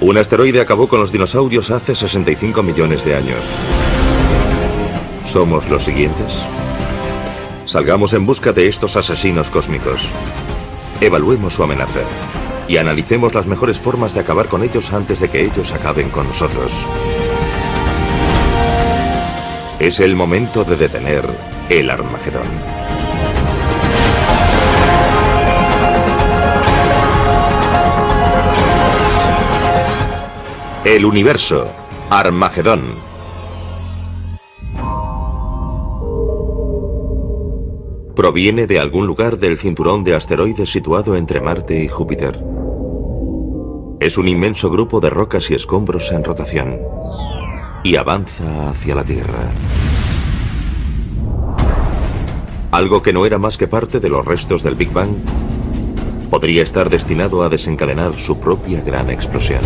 Un asteroide acabó con los dinosaurios hace 65 millones de años. ¿Somos los siguientes? Salgamos en busca de estos asesinos cósmicos. Evaluemos su amenaza y analicemos las mejores formas de acabar con ellos antes de que ellos acaben con nosotros. Es el momento de detener el Armagedón. El universo, Armagedón. Proviene de algún lugar del cinturón de asteroides situado entre Marte y Júpiter. Es un inmenso grupo de rocas y escombros en rotación y avanza hacia la Tierra. Algo que no era más que parte de los restos del Big Bang podría estar destinado a desencadenar su propia gran explosión.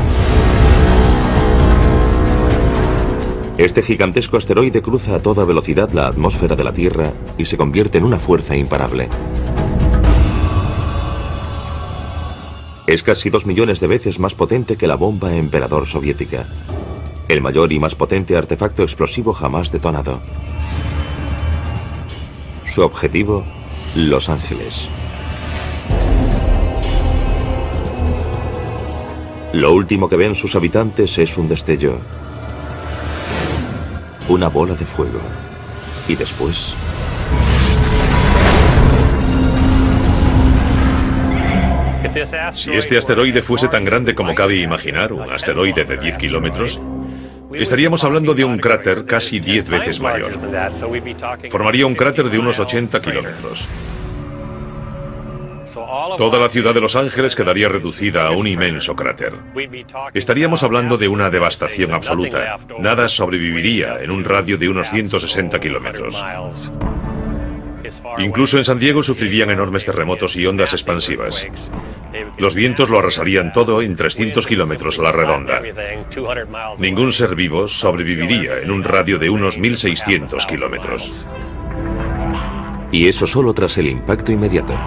Este gigantesco asteroide cruza a toda velocidad la atmósfera de la Tierra y se convierte en una fuerza imparable. Es casi 2 millones de veces más potente que la bomba Emperador soviética, el mayor y más potente artefacto explosivo jamás detonado. Su objetivo, Los Ángeles. Lo último que ven sus habitantes es un destello, una bola de fuego, y después... Si este asteroide fuese tan grande como cabe imaginar, un asteroide de 10 kilómetros, estaríamos hablando de un cráter casi 10 veces mayor. Formaría un cráter de unos 80 kilómetros. Toda la ciudad de Los Ángeles quedaría reducida a un inmenso cráter. Estaríamos hablando de una devastación absoluta. Nada sobreviviría en un radio de unos 160 kilómetros. Incluso en San Diego sufrirían enormes terremotos y ondas expansivas. Los vientos lo arrasarían todo en 300 kilómetros a la redonda. Ningún ser vivo sobreviviría en un radio de unos 1.600 kilómetros. Y eso solo tras el impacto inmediato.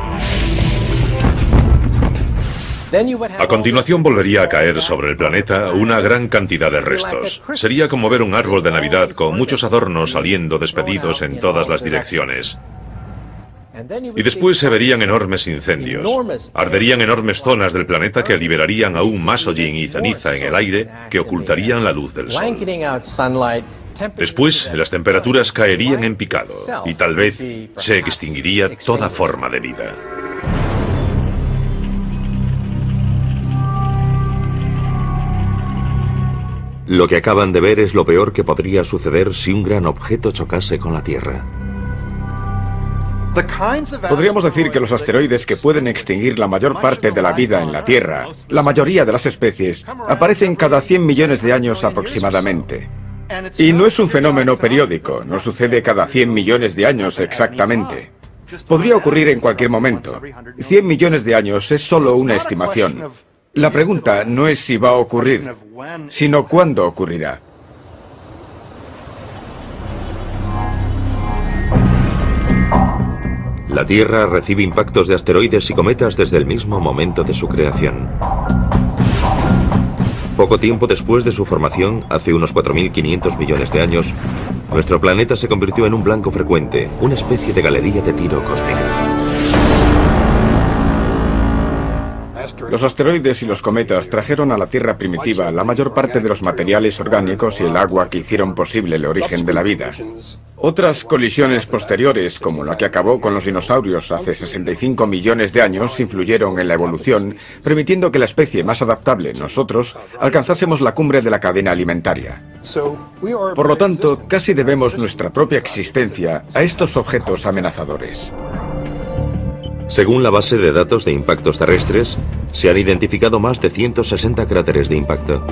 A continuación volvería a caer sobre el planeta una gran cantidad de restos. Sería como ver un árbol de Navidad con muchos adornos saliendo despedidos en todas las direcciones. Y después se verían enormes incendios. Arderían enormes zonas del planeta que liberarían aún más hollín y ceniza en el aire que ocultarían la luz del sol. Después, las temperaturas caerían en picado y tal vez se extinguiría toda forma de vida. Lo que acaban de ver es lo peor que podría suceder si un gran objeto chocase con la Tierra. Podríamos decir que los asteroides que pueden extinguir la mayor parte de la vida en la Tierra, la mayoría de las especies, aparecen cada 100 millones de años aproximadamente. Y no es un fenómeno periódico, no sucede cada 100 millones de años exactamente. Podría ocurrir en cualquier momento. 100 millones de años es solo una estimación. La pregunta no es si va a ocurrir, sino cuándo ocurrirá. La Tierra recibe impactos de asteroides y cometas desde el mismo momento de su creación. Poco tiempo después de su formación, hace unos 4.500 millones de años, nuestro planeta se convirtió en un blanco frecuente, una especie de galería de tiro cósmica. Los asteroides y los cometas trajeron a la Tierra primitiva la mayor parte de los materiales orgánicos y el agua que hicieron posible el origen de la vida. Otras colisiones posteriores, como la que acabó con los dinosaurios hace 65 millones de años, influyeron en la evolución, permitiendo que la especie más adaptable, nosotros, alcanzásemos la cumbre de la cadena alimentaria. Por lo tanto, casi debemos nuestra propia existencia a estos objetos amenazadores. Según la base de datos de impactos terrestres, se han identificado más de 160 cráteres de impacto.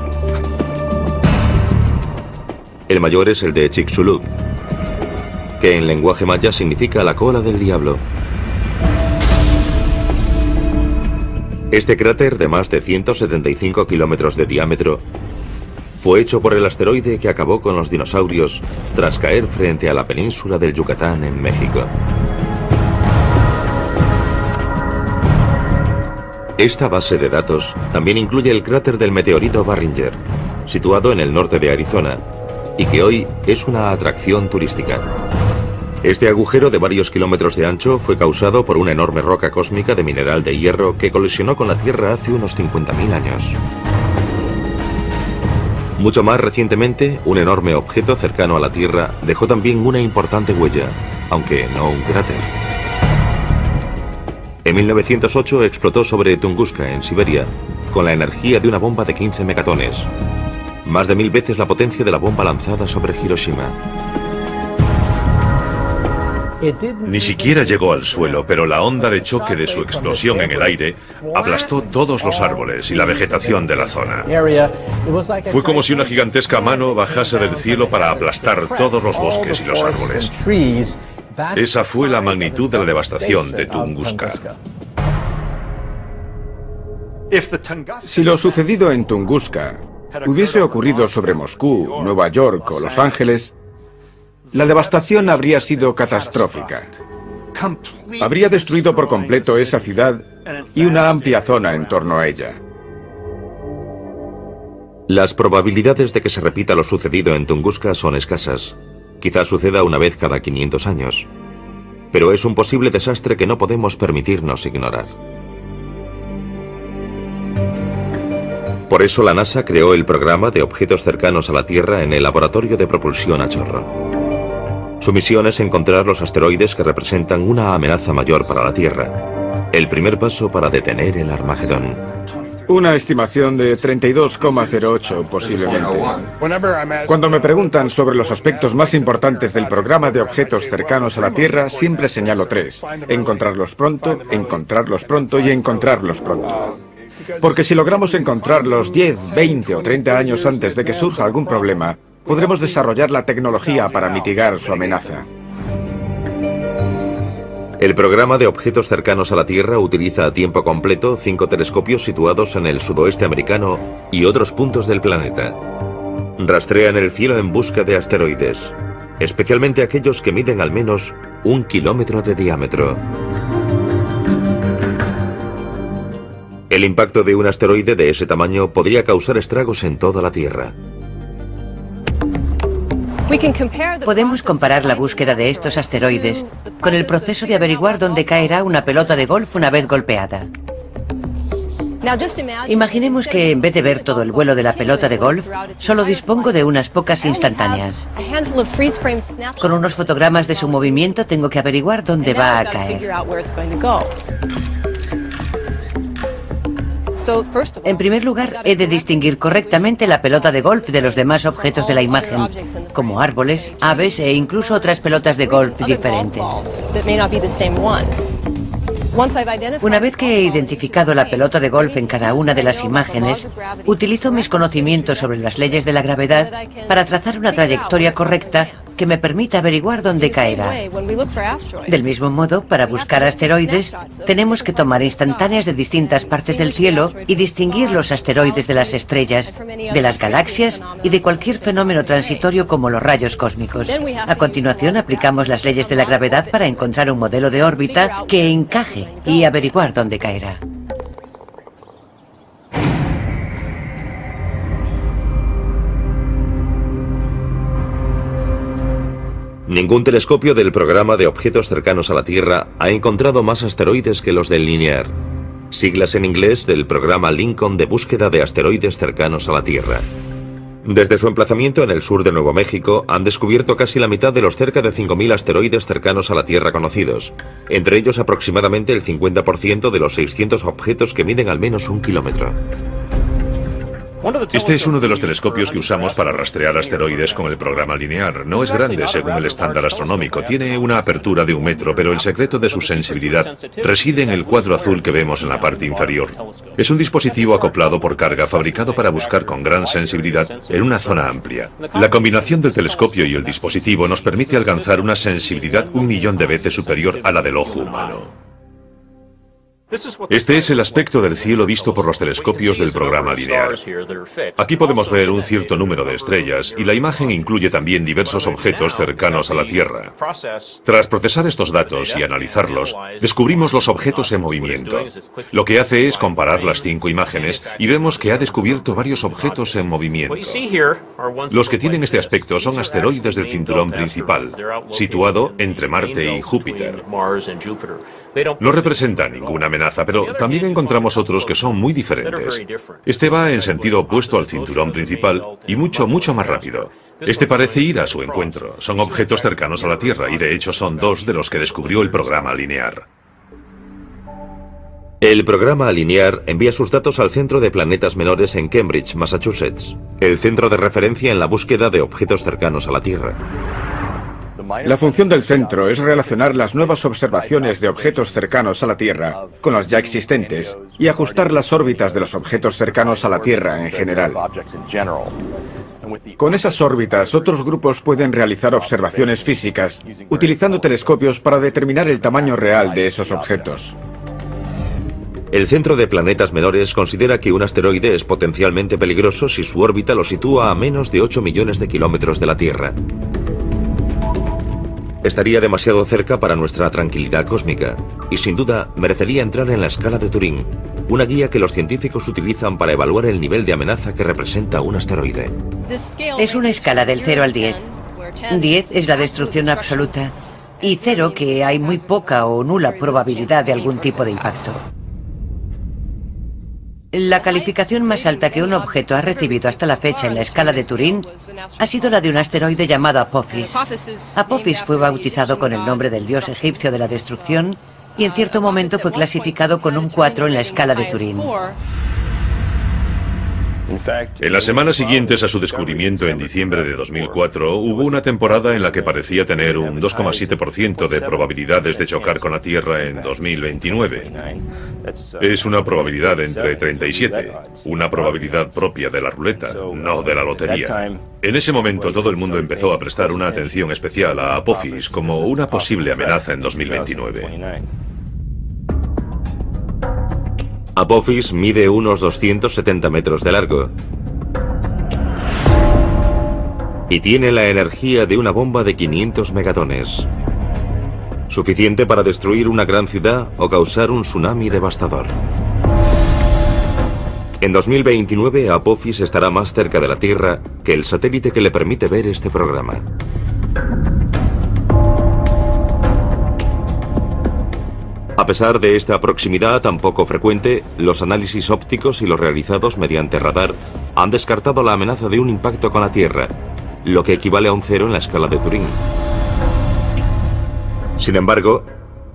El mayor es el de Chicxulub, que en lenguaje maya significa la cola del diablo. Este cráter, de más de 175 kilómetros de diámetro, fue hecho por el asteroide que acabó con los dinosaurios tras caer frente a la península del Yucatán en México. Esta base de datos también incluye el cráter del meteorito Barringer, situado en el norte de Arizona, y que hoy es una atracción turística. Este agujero de varios kilómetros de ancho fue causado por una enorme roca cósmica de mineral de hierro que colisionó con la Tierra hace unos 50.000 años. Mucho más recientemente, un enorme objeto cercano a la Tierra dejó también una importante huella, aunque no un cráter. En 1908 explotó sobre Tunguska, en Siberia, con la energía de una bomba de 15 megatones, más de 1000 veces la potencia de la bomba lanzada sobre Hiroshima. Ni siquiera llegó al suelo, pero la onda de choque de su explosión en el aire aplastó todos los árboles y la vegetación de la zona. Fue como si una gigantesca mano bajase del cielo para aplastar todos los bosques y los árboles. Esa fue la magnitud de la devastación de Tunguska. Si lo sucedido en Tunguska hubiese ocurrido sobre Moscú, Nueva York o Los Ángeles, la devastación habría sido catastrófica. Habría destruido por completo esa ciudad y una amplia zona en torno a ella. Las probabilidades de que se repita lo sucedido en Tunguska son escasas. Quizás suceda una vez cada 500 años. Pero es un posible desastre que no podemos permitirnos ignorar. Por eso la NASA creó el programa de objetos cercanos a la Tierra en el Laboratorio de Propulsión a Chorro. Su misión es encontrar los asteroides que representan una amenaza mayor para la Tierra. El primer paso para detener el Armagedón. Una estimación de 32,08 posiblemente. Cuando me preguntan sobre los aspectos más importantes del programa de objetos cercanos a la Tierra, siempre señalo 3. Encontrarlos pronto y encontrarlos pronto. Porque si logramos encontrarlos 10, 20 o 30 años antes de que surja algún problema, podremos desarrollar la tecnología para mitigar su amenaza. El programa de objetos cercanos a la Tierra utiliza a tiempo completo 5 telescopios situados en el sudoeste americano y otros puntos del planeta. Rastrean el cielo en busca de asteroides, especialmente aquellos que miden al menos 1 kilómetro de diámetro. El impacto de un asteroide de ese tamaño podría causar estragos en toda la Tierra. Podemos comparar la búsqueda de estos asteroides con el proceso de averiguar dónde caerá una pelota de golf una vez golpeada. Imaginemos que en vez de ver todo el vuelo de la pelota de golf, solo dispongo de unas pocas instantáneas. Con unos fotogramas de su movimiento tengo que averiguar dónde va a caer. En primer lugar, he de distinguir correctamente la pelota de golf de los demás objetos de la imagen, como árboles, aves e incluso otras pelotas de golf diferentes. Una vez que he identificado la pelota de golf en cada una de las imágenes, utilizo mis conocimientos sobre las leyes de la gravedad para trazar una trayectoria correcta que me permita averiguar dónde caerá. Del mismo modo, para buscar asteroides, tenemos que tomar instantáneas de distintas partes del cielo y distinguir los asteroides de las estrellas, de las galaxias y de cualquier fenómeno transitorio como los rayos cósmicos. A continuación, aplicamos las leyes de la gravedad para encontrar un modelo de órbita que encaje y averiguar dónde caerá. Ningún telescopio del programa de objetos cercanos a la Tierra ha encontrado más asteroides que los del LINEAR, siglas en inglés del programa Lincoln de búsqueda de asteroides cercanos a la Tierra. Desde su emplazamiento en el sur de Nuevo México, han descubierto casi la mitad de los cerca de 5.000 asteroides cercanos a la Tierra conocidos, entre ellos aproximadamente el 50% de los 600 objetos que miden al menos 1 kilómetro. Este es uno de los telescopios que usamos para rastrear asteroides con el programa LINEAR. No es grande según el estándar astronómico, tiene una apertura de 1 metro, pero el secreto de su sensibilidad reside en el cuadro azul que vemos en la parte inferior. Es un dispositivo acoplado por carga fabricado para buscar con gran sensibilidad en una zona amplia. La combinación del telescopio y el dispositivo nos permite alcanzar una sensibilidad 1 millón de veces superior a la del ojo humano. Este es el aspecto del cielo visto por los telescopios del programa linear. Aquí podemos ver un cierto número de estrellas y la imagen incluye también diversos objetos cercanos a la Tierra. Tras procesar estos datos y analizarlos, descubrimos los objetos en movimiento. Lo que hace es comparar las 5 imágenes y vemos que ha descubierto varios objetos en movimiento. Los que tienen este aspecto son asteroides del cinturón principal, situado entre Marte y Júpiter. No representa ninguna amenaza, pero también encontramos otros que son muy diferentes. Este va en sentido opuesto al cinturón principal y mucho más rápido. Este parece ir a su encuentro. Son objetos cercanos a la Tierra y de hecho son 2 de los que descubrió el programa linear. El programa linear envía sus datos al Centro de Planetas Menores en Cambridge, Massachusetts, el centro de referencia en la búsqueda de objetos cercanos a la Tierra. La función del centro es relacionar las nuevas observaciones de objetos cercanos a la Tierra con las ya existentes y ajustar las órbitas de los objetos cercanos a la Tierra en general. Con esas órbitas, otros grupos pueden realizar observaciones físicas utilizando telescopios para determinar el tamaño real de esos objetos. El Centro de Planetas Menores considera que un asteroide es potencialmente peligroso si su órbita lo sitúa a menos de 8 millones de kilómetros de la Tierra. Estaría demasiado cerca para nuestra tranquilidad cósmica y sin duda merecería entrar en la escala de Turing, una guía que los científicos utilizan para evaluar el nivel de amenaza que representa un asteroide. Es una escala del 0 al 10. 10 es la destrucción absoluta y 0 que hay muy poca o nula probabilidad de algún tipo de impacto. La calificación más alta que un objeto ha recibido hasta la fecha en la escala de Turing ha sido la de un asteroide llamado Apophis. Apophis fue bautizado con el nombre del dios egipcio de la destrucción y en cierto momento fue clasificado con un 4 en la escala de Turing. En las semanas siguientes a su descubrimiento en diciembre de 2004, hubo una temporada en la que parecía tener un 2,7% de probabilidades de chocar con la Tierra en 2029. Es una probabilidad entre 37, una probabilidad propia de la ruleta, no de la lotería. En ese momento todo el mundo empezó a prestar una atención especial a Apophis como una posible amenaza en 2029. Apophis mide unos 270 metros de largo y tiene la energía de una bomba de 500 megatones, suficiente para destruir una gran ciudad o causar un tsunami devastador. En 2029, Apophis estará más cerca de la Tierra que el satélite que le permite ver este programa. A pesar de esta proximidad tan poco frecuente, los análisis ópticos y los realizados mediante radar han descartado la amenaza de un impacto con la Tierra, lo que equivale a un 0 en la escala de Turing. Sin embargo,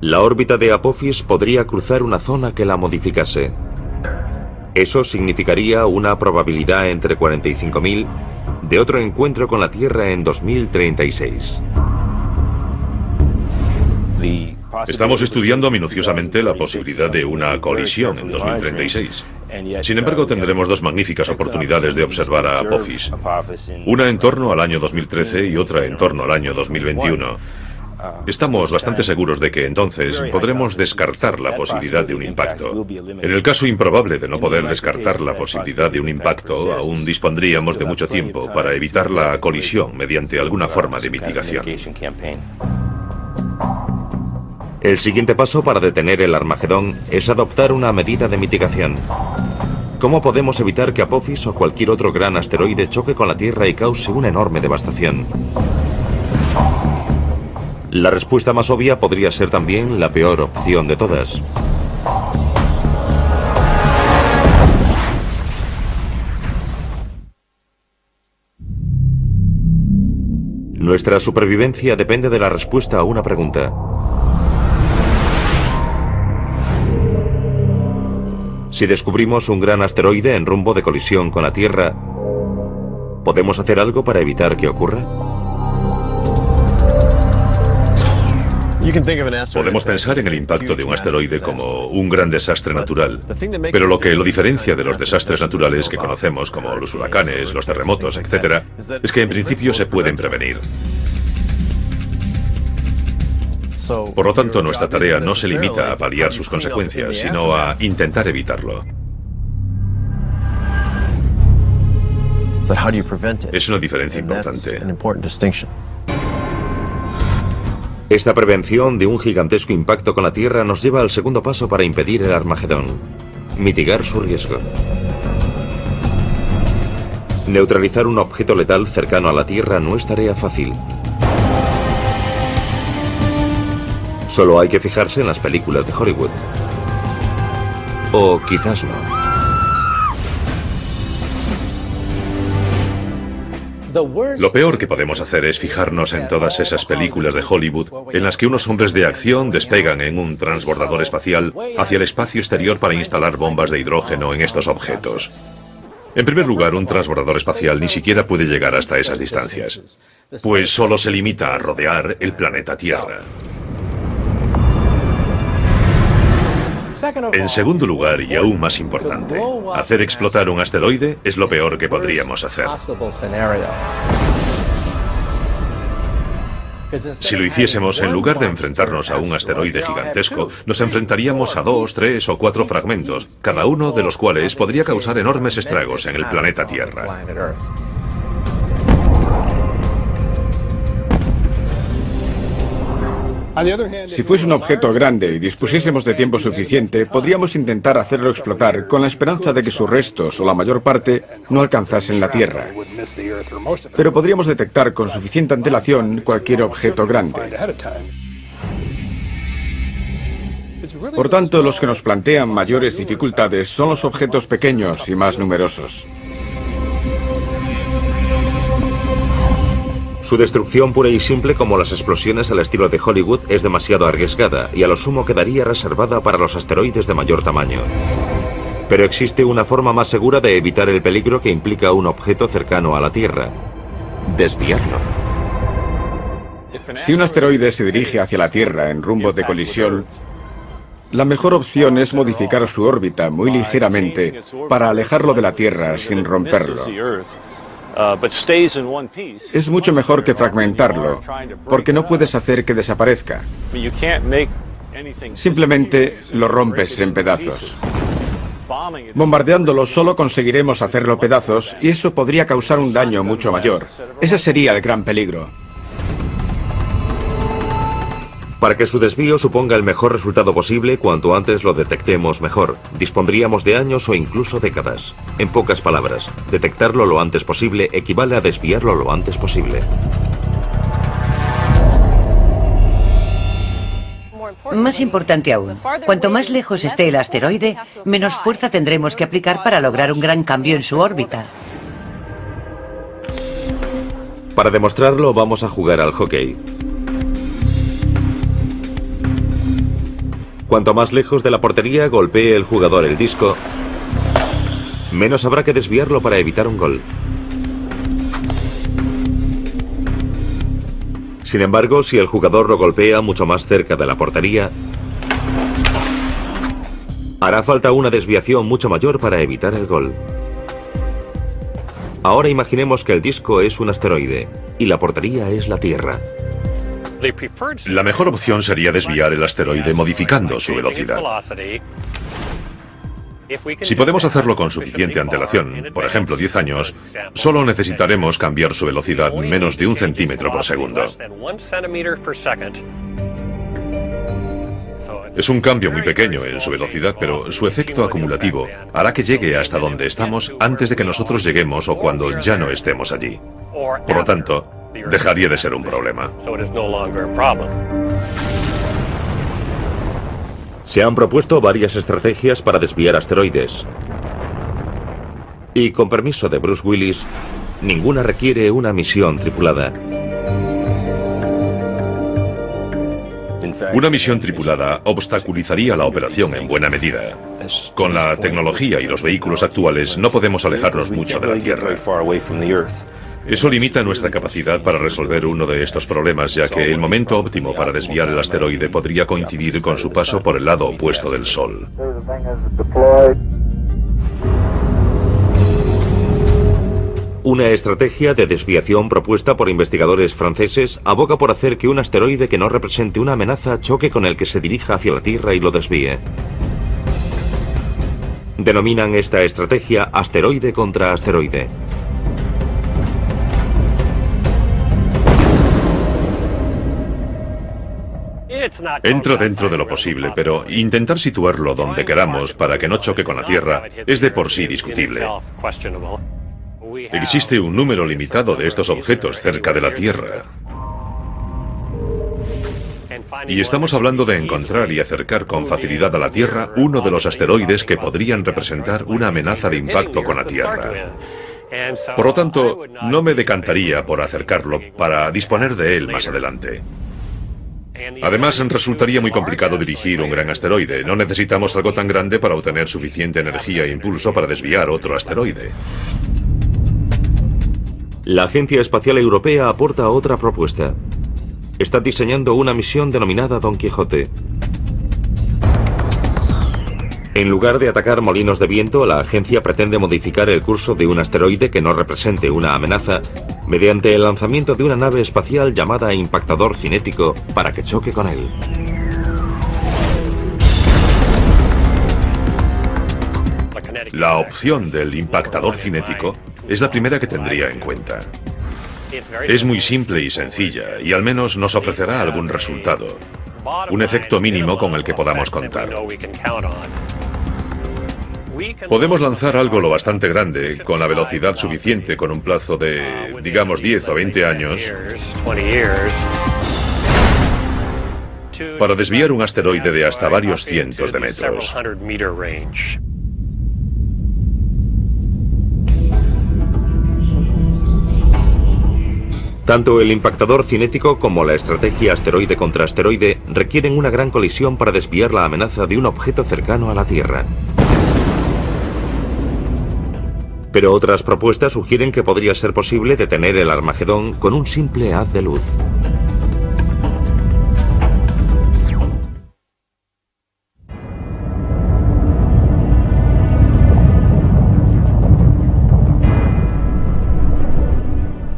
la órbita de Apophis podría cruzar una zona que la modificase. Eso significaría una probabilidad entre 45.000 de otro encuentro con la Tierra en 2036. Estamos estudiando minuciosamente la posibilidad de una colisión en 2036. Sin embargo, tendremos 2 magníficas oportunidades de observar a Apophis. Una en torno al año 2013 y otra en torno al año 2021. Estamos bastante seguros de que entonces podremos descartar la posibilidad de un impacto. En el caso improbable de no poder descartar la posibilidad de un impacto, aún dispondríamos de mucho tiempo para evitar la colisión mediante alguna forma de mitigación. El siguiente paso para detener el Armagedón es adoptar una medida de mitigación. ¿Cómo podemos evitar que Apophis o cualquier otro gran asteroide choque con la Tierra y cause una enorme devastación? La respuesta más obvia podría ser también la peor opción de todas. Nuestra supervivencia depende de la respuesta a una pregunta. Si descubrimos un gran asteroide en rumbo de colisión con la Tierra, ¿podemos hacer algo para evitar que ocurra? Podemos pensar en el impacto de un asteroide como un gran desastre natural, pero lo que lo diferencia de los desastres naturales que conocemos como los huracanes, los terremotos, etc., es que en principio se pueden prevenir. Por lo tanto, nuestra tarea no se limita a paliar sus consecuencias, sino a intentar evitarlo. Es una diferencia importante. Esta prevención de un gigantesco impacto con la Tierra nos lleva al segundo paso para impedir el Armagedón: mitigar su riesgo. Neutralizar un objeto letal cercano a la Tierra no es tarea fácil. Solo hay que fijarse en las películas de Hollywood. O quizás no. Lo peor que podemos hacer es fijarnos en todas esas películas de Hollywood en las que unos hombres de acción despegan en un transbordador espacial hacia el espacio exterior para instalar bombas de hidrógeno en estos objetos. En primer lugar, un transbordador espacial ni siquiera puede llegar hasta esas distancias, pues solo se limita a rodear el planeta Tierra. En segundo lugar, y aún más importante, hacer explotar un asteroide es lo peor que podríamos hacer. Si lo hiciésemos, en lugar de enfrentarnos a un asteroide gigantesco, nos enfrentaríamos a 2, 3 o 4 fragmentos, cada uno de los cuales podría causar enormes estragos en el planeta Tierra. Si fuese un objeto grande y dispusiésemos de tiempo suficiente, podríamos intentar hacerlo explotar con la esperanza de que sus restos, o la mayor parte, no alcanzasen la Tierra. Pero podríamos detectar con suficiente antelación cualquier objeto grande. Por tanto, los que nos plantean mayores dificultades son los objetos pequeños y más numerosos. Su destrucción pura y simple, como las explosiones al estilo de Hollywood, es demasiado arriesgada y a lo sumo quedaría reservada para los asteroides de mayor tamaño. Pero existe una forma más segura de evitar el peligro que implica un objeto cercano a la Tierra: desviarlo. Si un asteroide se dirige hacia la Tierra en rumbo de colisión, la mejor opción es modificar su órbita muy ligeramente para alejarlo de la Tierra sin romperlo. Es mucho mejor que fragmentarlo, porque no puedes hacer que desaparezca. Simplemente lo rompes en pedazos. Bombardeándolo solo conseguiremos hacerlo pedazos y eso podría causar un daño mucho mayor. Ese sería el gran peligro. Para que su desvío suponga el mejor resultado posible, cuanto antes lo detectemos mejor. Dispondríamos de años o incluso décadas. En pocas palabras, detectarlo lo antes posible equivale a desviarlo lo antes posible. Más importante aún, cuanto más lejos esté el asteroide, menos fuerza tendremos que aplicar para lograr un gran cambio en su órbita. Para demostrarlo, vamos a jugar al hockey. Cuanto más lejos de la portería golpee el jugador el disco, menos habrá que desviarlo para evitar un gol. Sin embargo, si el jugador lo golpea mucho más cerca de la portería, hará falta una desviación mucho mayor para evitar el gol. Ahora imaginemos que el disco es un asteroide y la portería es la Tierra. La mejor opción sería desviar el asteroide modificando su velocidad. Si podemos hacerlo con suficiente antelación, por ejemplo 10 años, solo necesitaremos cambiar su velocidad menos de 1 centímetro por segundo. Es un cambio muy pequeño en su velocidad, pero su efecto acumulativo hará que llegue hasta donde estamos antes de que nosotros lleguemos o cuando ya no estemos allí. Por lo tanto, dejaría de ser un problema. Se han propuesto varias estrategias para desviar asteroides. Y con permiso de Bruce Willis, ninguna requiere una misión tripulada. Una misión tripulada obstaculizaría la operación en buena medida. Con la tecnología y los vehículos actuales no podemos alejarnos mucho de la Tierra. Eso limita nuestra capacidad para resolver uno de estos problemas, ya que el momento óptimo para desviar el asteroide podría coincidir con su paso por el lado opuesto del Sol. Una estrategia de desviación propuesta por investigadores franceses aboga por hacer que un asteroide que no represente una amenaza choque con el que se dirija hacia la Tierra y lo desvíe. Denominan esta estrategia asteroide contra asteroide. Entra dentro de lo posible, pero intentar situarlo donde queramos para que no choque con la Tierra es de por sí discutible. Existe un número limitado de estos objetos cerca de la Tierra. Y estamos hablando de encontrar y acercar con facilidad a la Tierra uno de los asteroides que podrían representar una amenaza de impacto con la Tierra. Por lo tanto, no me decantaría por acercarlo para disponer de él más adelante. Además, resultaría muy complicado dirigir un gran asteroide. No necesitamos algo tan grande para obtener suficiente energía e impulso para desviar otro asteroide. La Agencia Espacial Europea aporta otra propuesta. Está diseñando una misión denominada Don Quijote. En lugar de atacar molinos de viento, la agencia pretende modificar el curso de un asteroide que no represente una amenaza mediante el lanzamiento de una nave espacial llamada impactador cinético para que choque con él. La opción del impactador cinético es la primera que tendría en cuenta. Es muy simple y sencilla, y al menos nos ofrecerá algún resultado. Un efecto mínimo con el que podamos contar. Podemos lanzar algo lo bastante grande, con la velocidad suficiente, con un plazo de, digamos, 10 o 20 años, para desviar un asteroide de hasta varios cientos de metros. Tanto el impactador cinético como la estrategia asteroide contra asteroide requieren una gran colisión para desviar la amenaza de un objeto cercano a la Tierra. Pero otras propuestas sugieren que podría ser posible detener el Armagedón con un simple haz de luz.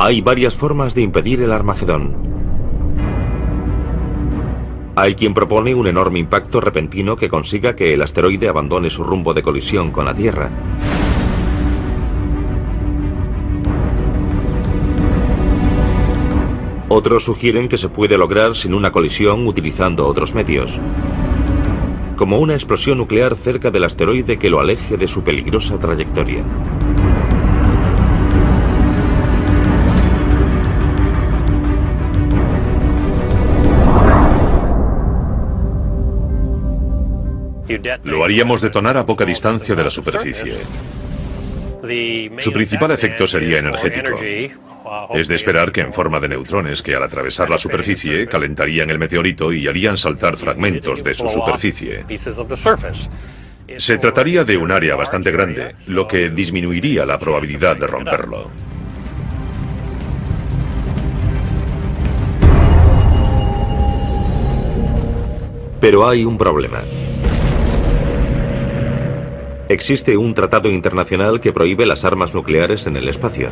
Hay varias formas de impedir el Armagedón. Hay quien propone un enorme impacto repentino que consiga que el asteroide abandone su rumbo de colisión con la Tierra. Otros sugieren que se puede lograr sin una colisión utilizando otros medios, como una explosión nuclear cerca del asteroide que lo aleje de su peligrosa trayectoria. Lo haríamos detonar a poca distancia de la superficie. Su principal efecto sería energético. Es de esperar que en forma de neutrones que al atravesar la superficie calentarían el meteorito y harían saltar fragmentos de su superficie. Se trataría de un área bastante grande, lo que disminuiría la probabilidad de romperlo. Pero hay un problema. Existe un tratado internacional que prohíbe las armas nucleares en el espacio.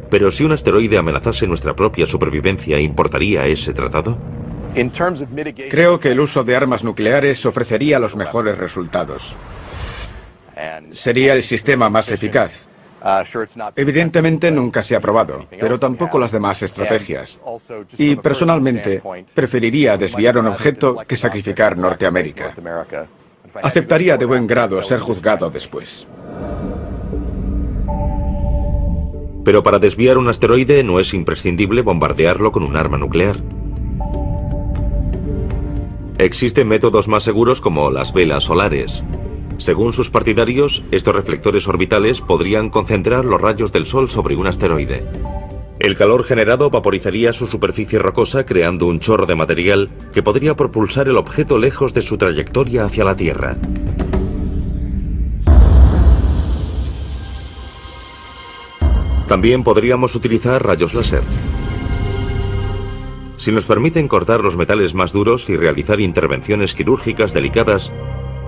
Pero si un asteroide amenazase nuestra propia supervivencia, ¿importaría ese tratado? Creo que el uso de armas nucleares ofrecería los mejores resultados. Sería el sistema más eficaz. Evidentemente nunca se ha probado, pero tampoco las demás estrategias. Y personalmente, preferiría desviar un objeto que sacrificar Norteamérica. Aceptaría de buen grado ser juzgado después. Pero para desviar un asteroide no es imprescindible bombardearlo con un arma nuclear. Existen métodos más seguros como las velas solares. Según sus partidarios, estos reflectores orbitales podrían concentrar los rayos del Sol sobre un asteroide. El calor generado vaporizaría su superficie rocosa creando un chorro de material que podría propulsar el objeto lejos de su trayectoria hacia la Tierra. También podríamos utilizar rayos láser. Si nos permiten cortar los metales más duros y realizar intervenciones quirúrgicas delicadas,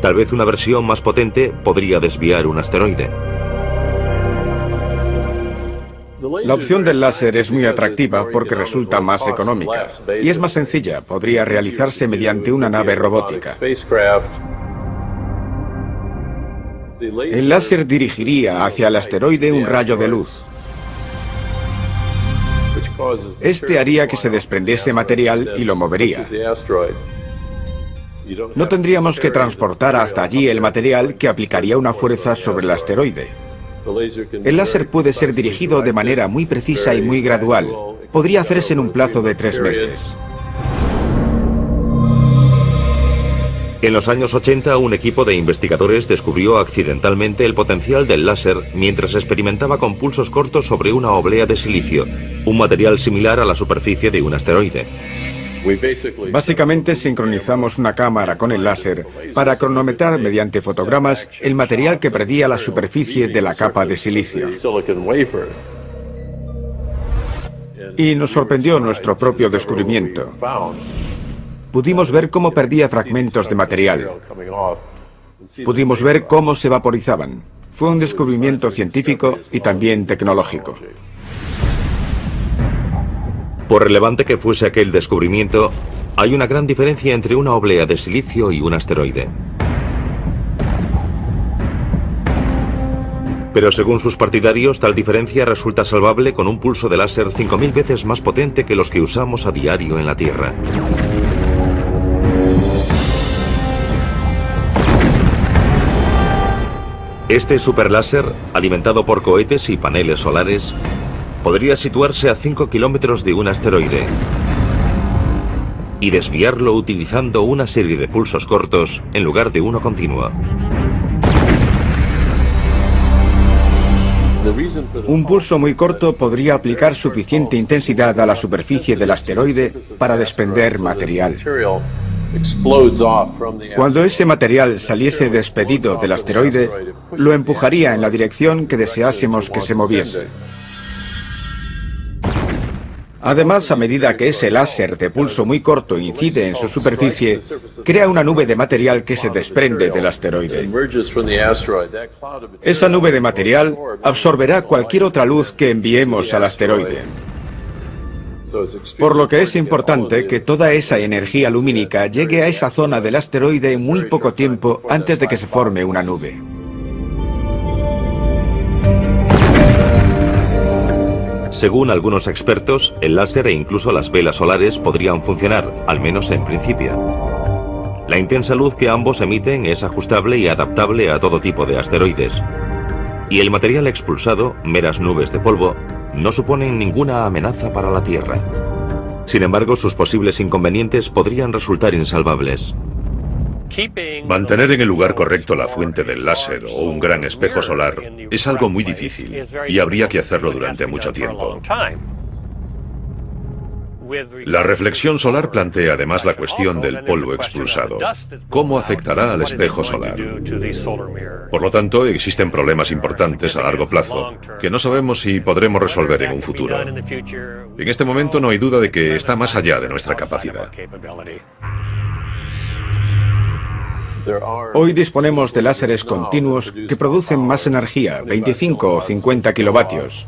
tal vez una versión más potente podría desviar un asteroide. La opción del láser es muy atractiva porque resulta más económica y es más sencilla, podría realizarse mediante una nave robótica. El láser dirigiría hacia el asteroide un rayo de luz. Este haría que se desprendiese material y lo movería. No tendríamos que transportar hasta allí el material que aplicaría una fuerza sobre el asteroide. El láser puede ser dirigido de manera muy precisa y muy gradual. Podría hacerse en un plazo de 3 meses. En los años 80, un equipo de investigadores descubrió accidentalmente el potencial del láser mientras experimentaba con pulsos cortos sobre una oblea de silicio, un material similar a la superficie de un asteroide. Básicamente sincronizamos una cámara con el láser para cronometrar mediante fotogramas el material que perdía la superficie de la capa de silicio. Y nos sorprendió nuestro propio descubrimiento. Pudimos ver cómo perdía fragmentos de material. Pudimos ver cómo se vaporizaban. Fue un descubrimiento científico y también tecnológico. Por relevante que fuese aquel descubrimiento, hay una gran diferencia entre una oblea de silicio y un asteroide. Pero según sus partidarios, tal diferencia resulta salvable con un pulso de láser 5000 veces más potente que los que usamos a diario en la Tierra. Este superláser, alimentado por cohetes y paneles solares, podría situarse a 5 kilómetros de un asteroide y desviarlo utilizando una serie de pulsos cortos en lugar de uno continuo. Un pulso muy corto podría aplicar suficiente intensidad a la superficie del asteroide para desprender material. Cuando ese material saliese despedido del asteroide, lo empujaría en la dirección que deseásemos que se moviese. Además, a medida que ese láser de pulso muy corto incide en su superficie, crea una nube de material que se desprende del asteroide. Esa nube de material absorberá cualquier otra luz que enviemos al asteroide. Por lo que es importante que toda esa energía lumínica llegue a esa zona del asteroide en muy poco tiempo antes de que se forme una nube. Según algunos expertos, el láser e incluso las velas solares podrían funcionar, al menos en principio. La intensa luz que ambos emiten es ajustable y adaptable a todo tipo de asteroides. Y el material expulsado, meras nubes de polvo, no suponen ninguna amenaza para la Tierra. Sin embargo, sus posibles inconvenientes podrían resultar insalvables. Mantener en el lugar correcto la fuente del láser o un gran espejo solar es algo muy difícil y habría que hacerlo durante mucho tiempo. La reflexión solar plantea además la cuestión del polvo expulsado. ¿Cómo afectará al espejo solar? Por lo tanto, existen problemas importantes a largo plazo que no sabemos si podremos resolver en un futuro. En este momento no hay duda de que está más allá de nuestra capacidad. Hoy disponemos de láseres continuos que producen más energía, 25 o 50 kilovatios.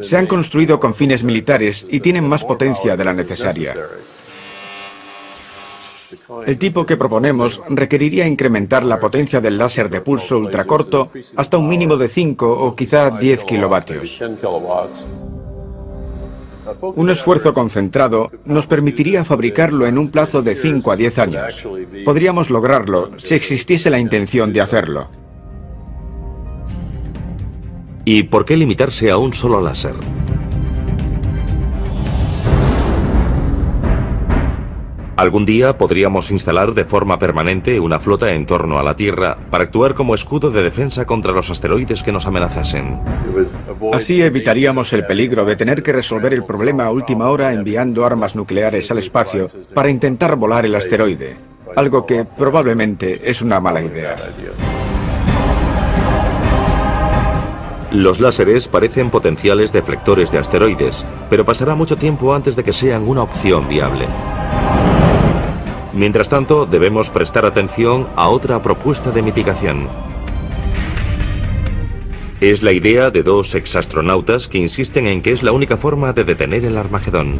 Se han construido con fines militares y tienen más potencia de la necesaria. El tipo que proponemos requeriría incrementar la potencia del láser de pulso ultracorto hasta un mínimo de 5 o quizá 10 kilovatios. Un esfuerzo concentrado nos permitiría fabricarlo en un plazo de 5 a 10 años. Podríamos lograrlo si existiese la intención de hacerlo. ¿Y por qué limitarse a un solo láser? Algún día podríamos instalar de forma permanente una flota en torno a la Tierra para actuar como escudo de defensa contra los asteroides que nos amenazasen. Así evitaríamos el peligro de tener que resolver el problema a última hora enviando armas nucleares al espacio para intentar volar el asteroide, algo que probablemente es una mala idea. Los láseres parecen potenciales deflectores de asteroides, pero pasará mucho tiempo antes de que sean una opción viable. Mientras tanto, debemos prestar atención a otra propuesta de mitigación. Es la idea de dos exastronautas que insisten en que es la única forma de detener el Armagedón.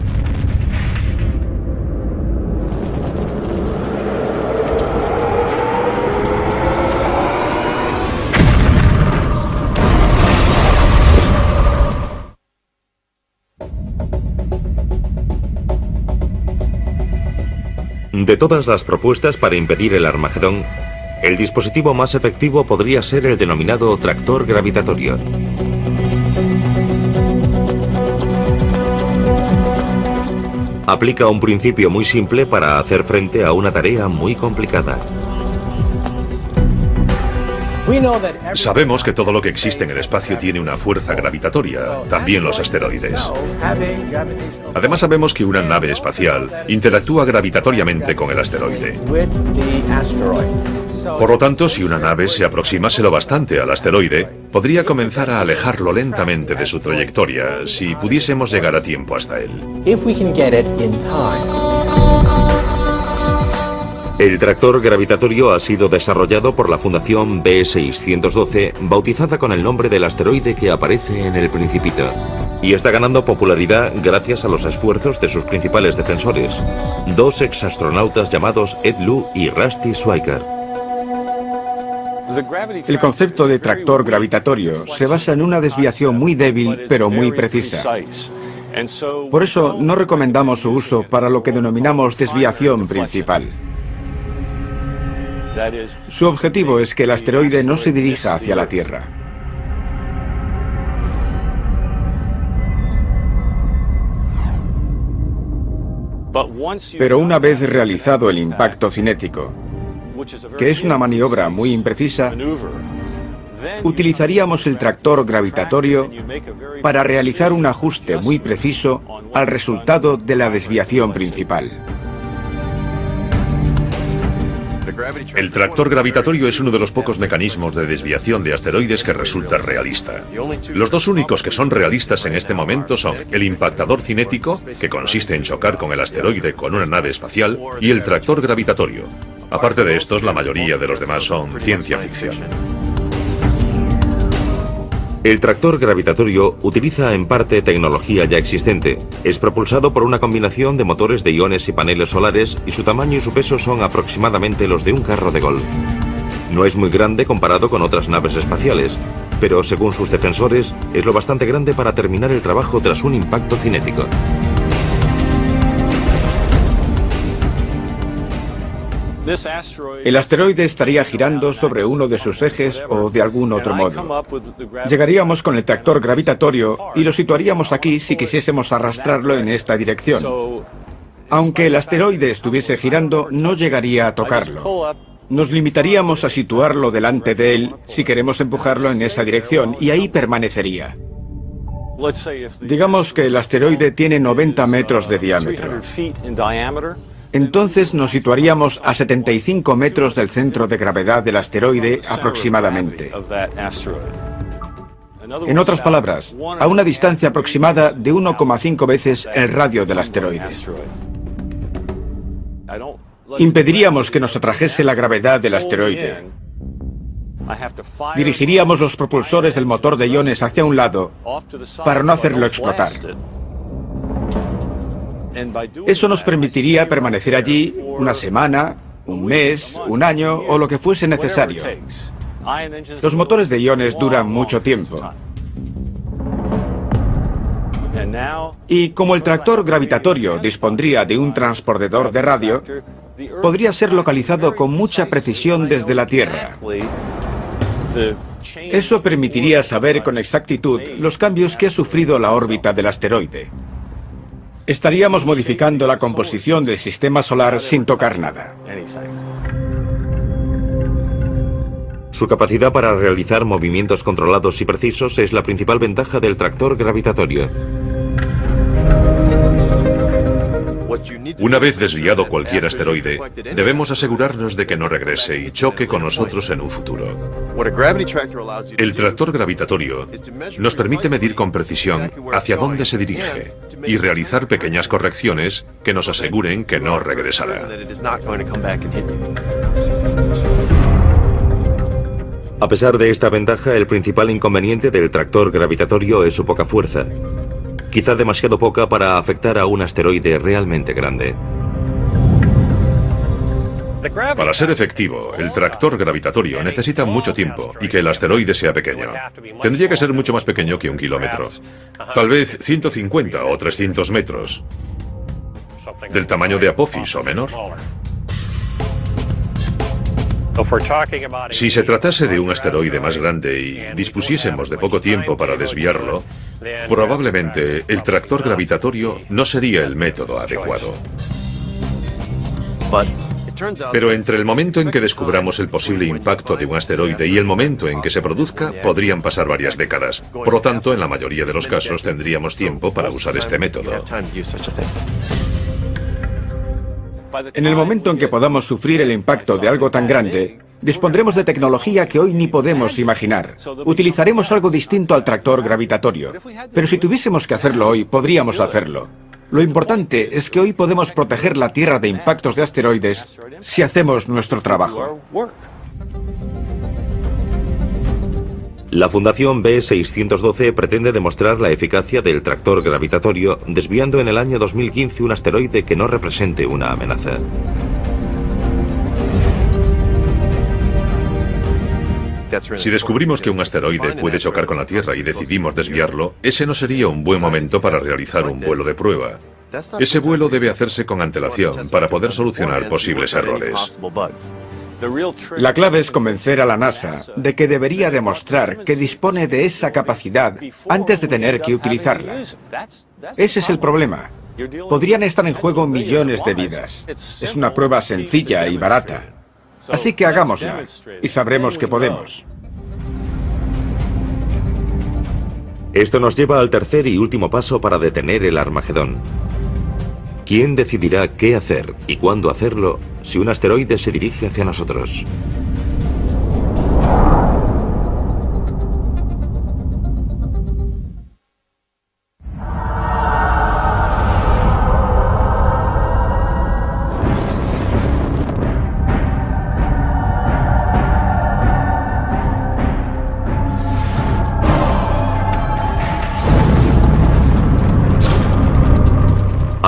De todas las propuestas para impedir el Armagedón, el dispositivo más efectivo podría ser el denominado tractor gravitatorio. Aplica un principio muy simple para hacer frente a una tarea muy complicada. Sabemos que todo lo que existe en el espacio tiene una fuerza gravitatoria, también los asteroides. Además sabemos que una nave espacial interactúa gravitatoriamente con el asteroide. Por lo tanto, si una nave se aproximase lo bastante al asteroide, podría comenzar a alejarlo lentamente de su trayectoria si pudiésemos llegar a tiempo hasta él. El tractor gravitatorio ha sido desarrollado por la Fundación B612, bautizada con el nombre del asteroide que aparece en El Principito, y está ganando popularidad gracias a los esfuerzos de sus principales defensores, dos exastronautas llamados Ed Lu y Rusty Schweiker. El concepto de tractor gravitatorio se basa en una desviación muy débil pero muy precisa. Por eso no recomendamos su uso para lo que denominamos desviación principal. Su objetivo es que el asteroide no se dirija hacia la Tierra. Pero una vez realizado el impacto cinético, que es una maniobra muy imprecisa, utilizaríamos el tractor gravitatorio para realizar un ajuste muy preciso al resultado de la desviación principal. El tractor gravitatorio es uno de los pocos mecanismos de desviación de asteroides que resulta realista. Los dos únicos que son realistas en este momento son el impactador cinético, que consiste en chocar con el asteroide con una nave espacial, y el tractor gravitatorio. Aparte de estos, la mayoría de los demás son ciencia ficción. El tractor gravitatorio utiliza en parte tecnología ya existente. Es propulsado por una combinación de motores de iones y paneles solares y su tamaño y su peso son aproximadamente los de un carro de golf. No es muy grande comparado con otras naves espaciales, pero según sus defensores es lo bastante grande para terminar el trabajo tras un impacto cinético. El asteroide estaría girando sobre uno de sus ejes o de algún otro modo. Llegaríamos con el tractor gravitatorio y lo situaríamos aquí si quisiésemos arrastrarlo en esta dirección. Aunque el asteroide estuviese girando, no llegaría a tocarlo. Nos limitaríamos a situarlo delante de él si queremos empujarlo en esa dirección y ahí permanecería. Digamos que el asteroide tiene 90 metros de diámetro. Entonces nos situaríamos a 75 metros del centro de gravedad del asteroide aproximadamente. En otras palabras, a una distancia aproximada de 1,5 veces el radio del asteroide. Impediríamos que nos atrajese la gravedad del asteroide. Dirigiríamos los propulsores del motor de iones hacia un lado para no hacerlo explotar. Eso nos permitiría permanecer allí una semana, un mes, un año o lo que fuese necesario. Los motores de iones duran mucho tiempo. Y como el tractor gravitatorio dispondría de un transpondedor de radio, podría ser localizado con mucha precisión desde la Tierra. Eso permitiría saber con exactitud los cambios que ha sufrido la órbita del asteroide. Estaríamos modificando la composición del sistema solar sin tocar nada. Su capacidad para realizar movimientos controlados y precisos es la principal ventaja del tractor gravitatorio. Una vez desviado cualquier asteroide, debemos asegurarnos de que no regrese y choque con nosotros en un futuro. El tractor gravitatorio nos permite medir con precisión hacia dónde se dirige y realizar pequeñas correcciones que nos aseguren que no regresará. A pesar de esta ventaja, el principal inconveniente del tractor gravitatorio es su poca fuerza. Quizá demasiado poca para afectar a un asteroide realmente grande. Para ser efectivo, el tractor gravitatorio necesita mucho tiempo y que el asteroide sea pequeño. Tendría que ser mucho más pequeño que 1 kilómetro. Tal vez 150 o 300 metros. Del tamaño de Apophis o menor. Si se tratase de un asteroide más grande y dispusiésemos de poco tiempo para desviarlo, probablemente el tractor gravitatorio no sería el método adecuado. Pero entre el momento en que descubramos el posible impacto de un asteroide y el momento en que se produzca, podrían pasar varias décadas. Por lo tanto, en la mayoría de los casos tendríamos tiempo para usar este método. En el momento en que podamos sufrir el impacto de algo tan grande, dispondremos de tecnología que hoy ni podemos imaginar. Utilizaremos algo distinto al tractor gravitatorio. Pero si tuviésemos que hacerlo hoy, podríamos hacerlo. Lo importante es que hoy podemos proteger la Tierra de impactos de asteroides si hacemos nuestro trabajo. La Fundación B612 pretende demostrar la eficacia del tractor gravitatorio desviando en el año 2015 un asteroide que no represente una amenaza. Si descubrimos que un asteroide puede chocar con la Tierra y decidimos desviarlo, ese no sería un buen momento para realizar un vuelo de prueba. Ese vuelo debe hacerse con antelación para poder solucionar posibles errores. La clave es convencer a la NASA de que debería demostrar que dispone de esa capacidad antes de tener que utilizarla. Ese es el problema. Podrían estar en juego millones de vidas. Es una prueba sencilla y barata. Así que hagámosla y sabremos que podemos. Esto nos lleva al tercer y último paso para detener el Armagedón. ¿Quién decidirá qué hacer y cuándo hacerlo si un asteroide se dirige hacia nosotros?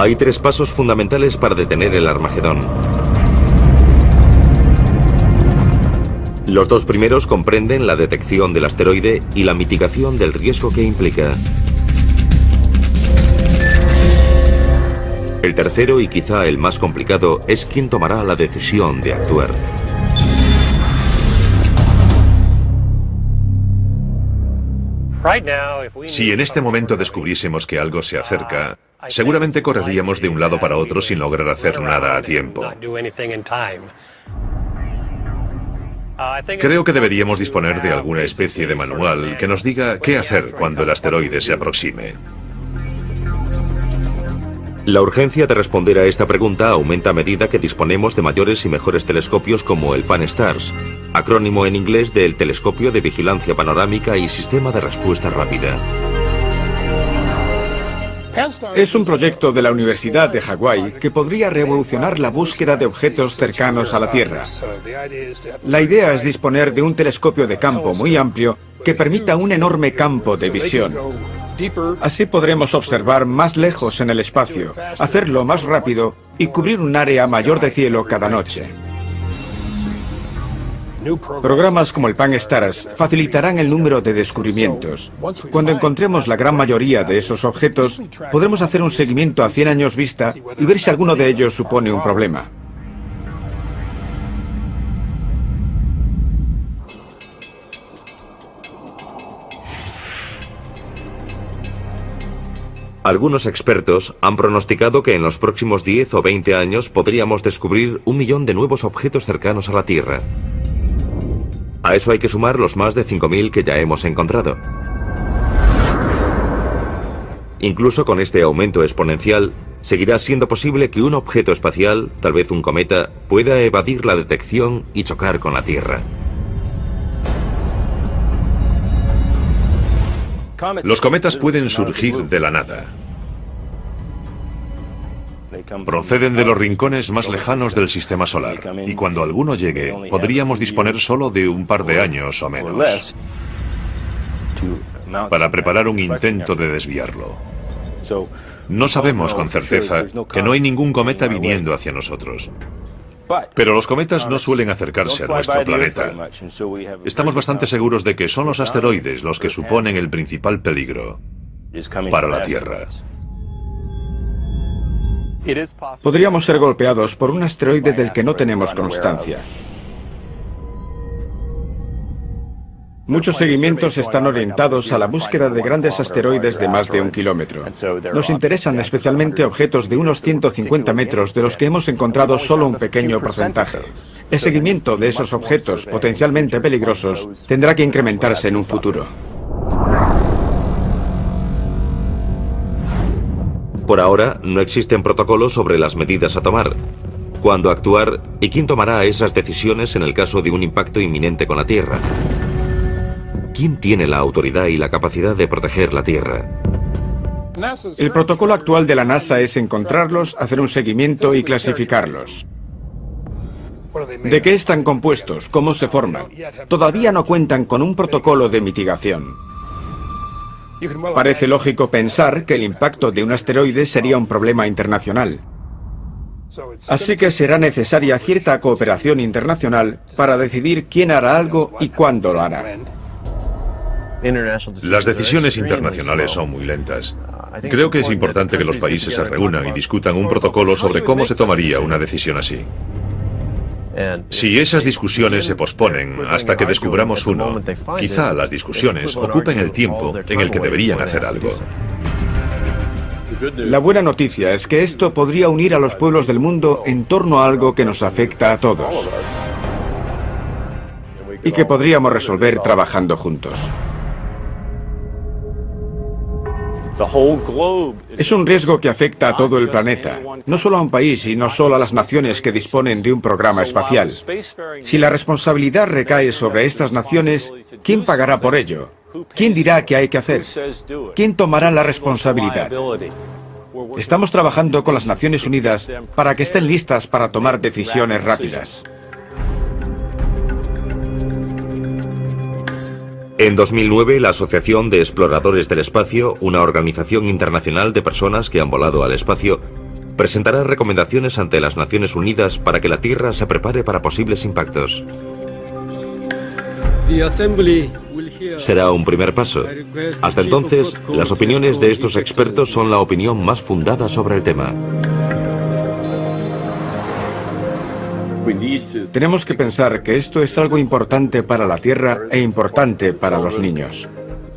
Hay tres pasos fundamentales para detener el Armagedón. Los dos primeros comprenden la detección del asteroide y la mitigación del riesgo que implica. El tercero, y quizá el más complicado, es quién tomará la decisión de actuar. Si en este momento descubriésemos que algo se acerca, seguramente correríamos de un lado para otro sin lograr hacer nada a tiempo. Creo que deberíamos disponer de alguna especie de manual que nos diga qué hacer cuando el asteroide se aproxime. La urgencia de responder a esta pregunta aumenta a medida que disponemos de mayores y mejores telescopios como el Pan-STARRS, acrónimo en inglés del Telescopio de Vigilancia Panorámica y Sistema de Respuesta Rápida. Es un proyecto de la Universidad de Hawái que podría revolucionar la búsqueda de objetos cercanos a la Tierra. La idea es disponer de un telescopio de campo muy amplio que permita un enorme campo de visión. Así podremos observar más lejos en el espacio, hacerlo más rápido y cubrir un área mayor de cielo cada noche. Programas como el Pan-STARRS facilitarán el número de descubrimientos. Cuando encontremos la gran mayoría de esos objetos, podremos hacer un seguimiento a 100 años vista y ver si alguno de ellos supone un problema. Algunos expertos han pronosticado que en los próximos 10 o 20 años podríamos descubrir 1 millón de nuevos objetos cercanos a la Tierra. A eso hay que sumar los más de 5.000 que ya hemos encontrado. Incluso con este aumento exponencial, seguirá siendo posible que un objeto espacial, tal vez un cometa, pueda evadir la detección y chocar con la Tierra. Los cometas pueden surgir de la nada. Proceden de los rincones más lejanos del sistema solar, y cuando alguno llegue, podríamos disponer solo de un par de años o menos para preparar un intento de desviarlo. No sabemos con certeza que no hay ningún cometa viniendo hacia nosotros. Pero los cometas no suelen acercarse a nuestro planeta. Estamos bastante seguros de que son los asteroides los que suponen el principal peligro para la Tierra. Podríamos ser golpeados por un asteroide del que no tenemos constancia. Muchos seguimientos están orientados a la búsqueda de grandes asteroides de más de 1 kilómetro. Nos interesan especialmente objetos de unos 150 metros de los que hemos encontrado solo un pequeño porcentaje. El seguimiento de esos objetos potencialmente peligrosos tendrá que incrementarse en un futuro. Por ahora, no existen protocolos sobre las medidas a tomar, cuándo actuar y quién tomará esas decisiones en el caso de un impacto inminente con la Tierra. ¿Quién tiene la autoridad y la capacidad de proteger la Tierra? El protocolo actual de la NASA es encontrarlos, hacer un seguimiento y clasificarlos. ¿De qué están compuestos? ¿Cómo se forman? Todavía no cuentan con un protocolo de mitigación. Parece lógico pensar que el impacto de un asteroide sería un problema internacional. Así que será necesaria cierta cooperación internacional para decidir quién hará algo y cuándo lo hará. Las decisiones internacionales son muy lentas. Creo que es importante que los países se reúnan y discutan un protocolo sobre cómo se tomaría una decisión así. Si esas discusiones se posponen hasta que descubramos uno, quizá las discusiones ocupen el tiempo en el que deberían hacer algo. La buena noticia es que esto podría unir a los pueblos del mundo en torno a algo que nos afecta a todos y que podríamos resolver trabajando juntos. Es un riesgo que afecta a todo el planeta, no solo a un país y no solo a las naciones que disponen de un programa espacial. Si la responsabilidad recae sobre estas naciones, ¿quién pagará por ello? ¿Quién dirá qué hay que hacer? ¿Quién tomará la responsabilidad? Estamos trabajando con las Naciones Unidas para que estén listas para tomar decisiones rápidas. En 2009, la Asociación de Exploradores del Espacio, una organización internacional de personas que han volado al espacio, presentará recomendaciones ante las Naciones Unidas para que la Tierra se prepare para posibles impactos. Será un primer paso. Hasta entonces, las opiniones de estos expertos son la opinión más fundada sobre el tema. Tenemos que pensar que esto es algo importante para la Tierra e importante para los niños.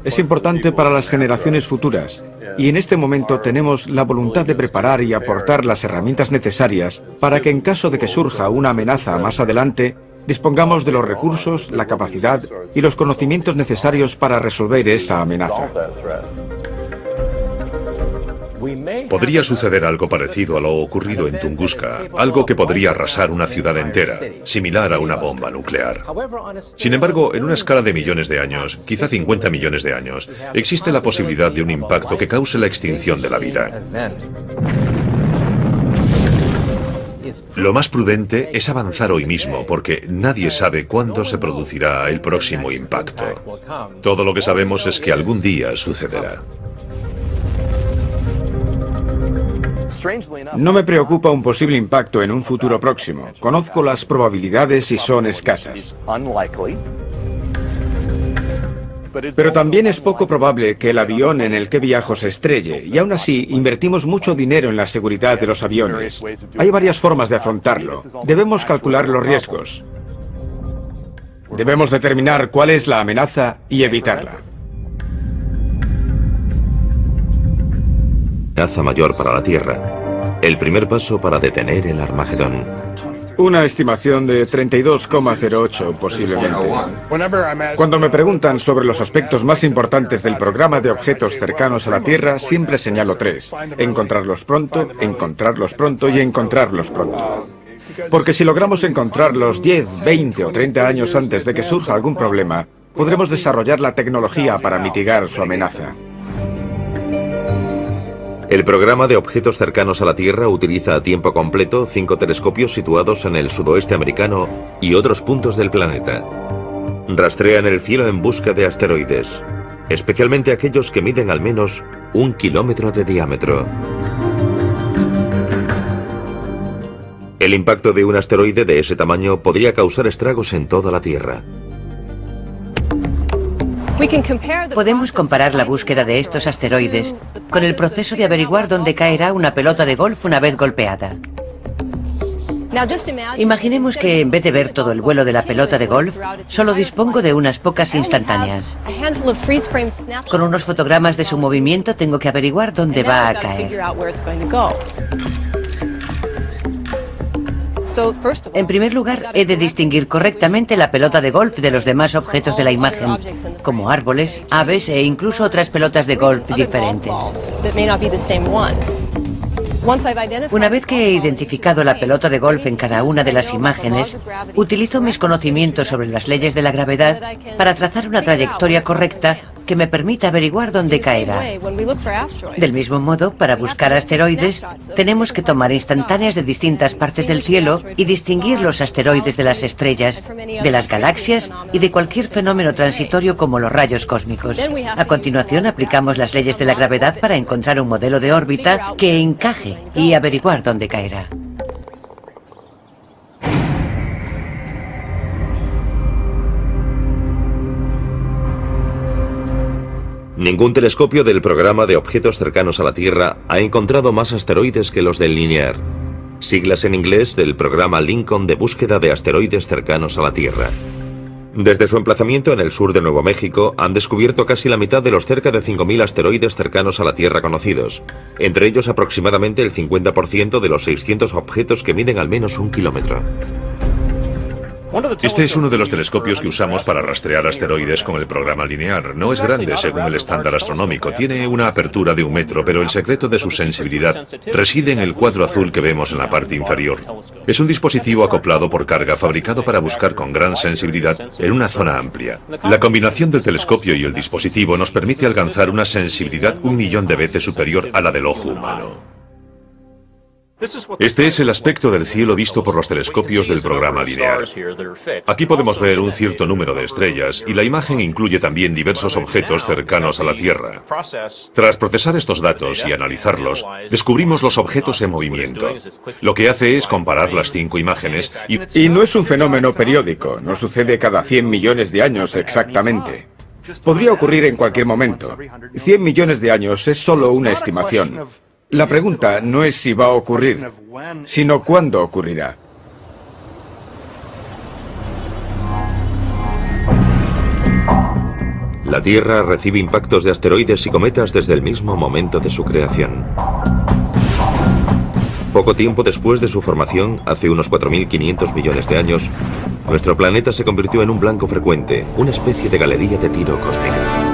Es importante para las generaciones futuras, y en este momento tenemos la voluntad de preparar y aportar las herramientas necesarias para que en caso de que surja una amenaza más adelante, dispongamos de los recursos, la capacidad y los conocimientos necesarios para resolver esa amenaza. Podría suceder algo parecido a lo ocurrido en Tunguska, algo que podría arrasar una ciudad entera, similar a una bomba nuclear. Sin embargo, en una escala de millones de años, quizá 50 millones de años, existe la posibilidad de un impacto que cause la extinción de la vida. Lo más prudente es avanzar hoy mismo, porque nadie sabe cuándo se producirá el próximo impacto. Todo lo que sabemos es que algún día sucederá. No me preocupa un posible impacto en un futuro próximo. Conozco las probabilidades y son escasas. Pero también es poco probable que el avión en el que viajo se estrelle, y aún así invertimos mucho dinero en la seguridad de los aviones. Hay varias formas de afrontarlo. Debemos calcular los riesgos. Debemos determinar cuál es la amenaza y evitarla. Amenaza mayor para la Tierra. El primer paso para detener el Armagedón. Una estimación de 32,08 posiblemente. Cuando me preguntan sobre los aspectos más importantes del programa de objetos cercanos a la Tierra, siempre señalo 3. Encontrarlos pronto y encontrarlos pronto. Porque si logramos encontrarlos 10, 20 o 30 años antes de que surja algún problema, podremos desarrollar la tecnología para mitigar su amenaza. El programa de objetos cercanos a la Tierra utiliza a tiempo completo 5 telescopios situados en el sudoeste americano y otros puntos del planeta. Rastrean el cielo en busca de asteroides, especialmente aquellos que miden al menos 1 kilómetro de diámetro. El impacto de un asteroide de ese tamaño podría causar estragos en toda la Tierra. Podemos comparar la búsqueda de estos asteroides con el proceso de averiguar dónde caerá una pelota de golf una vez golpeada. Imaginemos que en vez de ver todo el vuelo de la pelota de golf, solo dispongo de unas pocas instantáneas. Con unos fotogramas de su movimiento tengo que averiguar dónde va a caer. En primer lugar, he de distinguir correctamente la pelota de golf de los demás objetos de la imagen, como árboles, aves e incluso otras pelotas de golf diferentes. Una vez que he identificado la pelota de golf en cada una de las imágenes, utilizo mis conocimientos sobre las leyes de la gravedad para trazar una trayectoria correcta que me permita averiguar dónde caerá. Del mismo modo, para buscar asteroides, tenemos que tomar instantáneas de distintas partes del cielo y distinguir los asteroides de las estrellas, de las galaxias y de cualquier fenómeno transitorio como los rayos cósmicos. A continuación, aplicamos las leyes de la gravedad para encontrar un modelo de órbita que encaje y averiguar dónde caerá. Ningún telescopio del programa de objetos cercanos a la Tierra ha encontrado más asteroides que los del Linear, siglas en inglés del programa Lincoln de búsqueda de asteroides cercanos a la Tierra. Desde su emplazamiento en el sur de Nuevo México, han descubierto casi la mitad de los cerca de 5.000 asteroides cercanos a la Tierra conocidos, entre ellos aproximadamente el 50% de los 600 objetos que miden al menos 1 kilómetro. Este es uno de los telescopios que usamos para rastrear asteroides con el programa Linear. No es grande según el estándar astronómico, tiene una apertura de 1 metro, pero el secreto de su sensibilidad reside en el cuadro azul que vemos en la parte inferior. Es un dispositivo acoplado por carga fabricado para buscar con gran sensibilidad en una zona amplia. La combinación del telescopio y el dispositivo nos permite alcanzar una sensibilidad 1 millón de veces superior a la del ojo humano. Este es el aspecto del cielo visto por los telescopios del programa Linear. Aquí podemos ver un cierto número de estrellas y la imagen incluye también diversos objetos cercanos a la Tierra. Tras procesar estos datos y analizarlos, descubrimos los objetos en movimiento. Lo que hace es comparar las 5 imágenes y no es un fenómeno periódico, no sucede cada 100 millones de años exactamente. Podría ocurrir en cualquier momento. 100 millones de años es solo una estimación. La pregunta no es si va a ocurrir, sino cuándo ocurrirá. La Tierra recibe impactos de asteroides y cometas desde el mismo momento de su creación. Poco tiempo después de su formación, hace unos 4.500 millones de años, nuestro planeta se convirtió en un blanco frecuente, una especie de galería de tiro cósmica.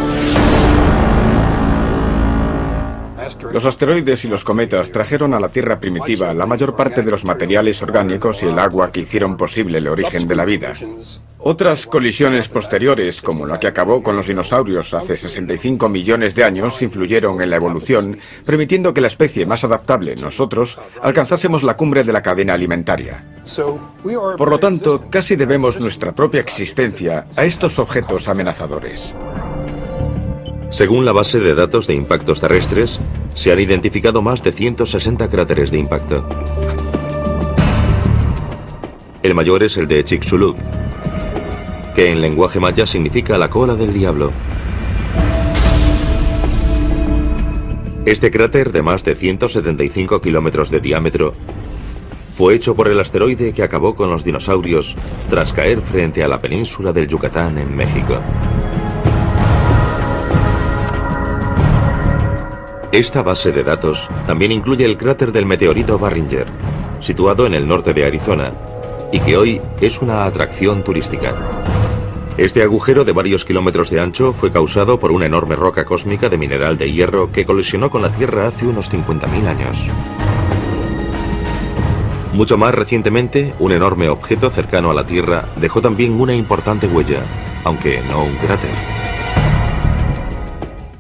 Los asteroides y los cometas trajeron a la Tierra primitiva la mayor parte de los materiales orgánicos y el agua que hicieron posible el origen de la vida. Otras colisiones posteriores, como la que acabó con los dinosaurios hace 65 millones de años, influyeron en la evolución, permitiendo que la especie más adaptable, nosotros, alcanzásemos la cumbre de la cadena alimentaria. Por lo tanto, casi debemos nuestra propia existencia a estos objetos amenazadores. Según la base de datos de impactos terrestres, se han identificado más de 160 cráteres de impacto. El mayor es el de Chicxulub, que en lenguaje maya significa la cola del diablo. Este cráter, de más de 175 kilómetros de diámetro, fue hecho por el asteroide que acabó con los dinosaurios tras caer frente a la península del Yucatán en México. Esta base de datos también incluye el cráter del meteorito Barringer, situado en el norte de Arizona, y que hoy es una atracción turística. Este agujero de varios kilómetros de ancho fue causado por una enorme roca cósmica de mineral de hierro que colisionó con la Tierra hace unos 50.000 años. Mucho más recientemente, un enorme objeto cercano a la Tierra dejó también una importante huella, aunque no un cráter.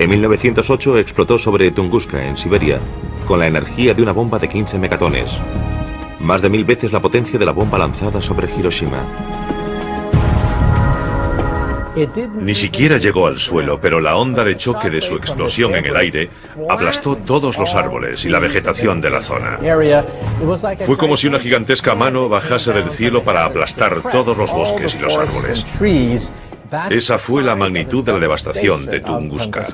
En 1908 explotó sobre Tunguska, en Siberia, con la energía de una bomba de 15 megatones, más de 1000 veces la potencia de la bomba lanzada sobre Hiroshima. Ni siquiera llegó al suelo, pero la onda de choque de su explosión en el aire aplastó todos los árboles y la vegetación de la zona. Fue como si una gigantesca mano bajase del cielo para aplastar todos los bosques y los árboles. Esa fue la magnitud de la devastación de Tunguska.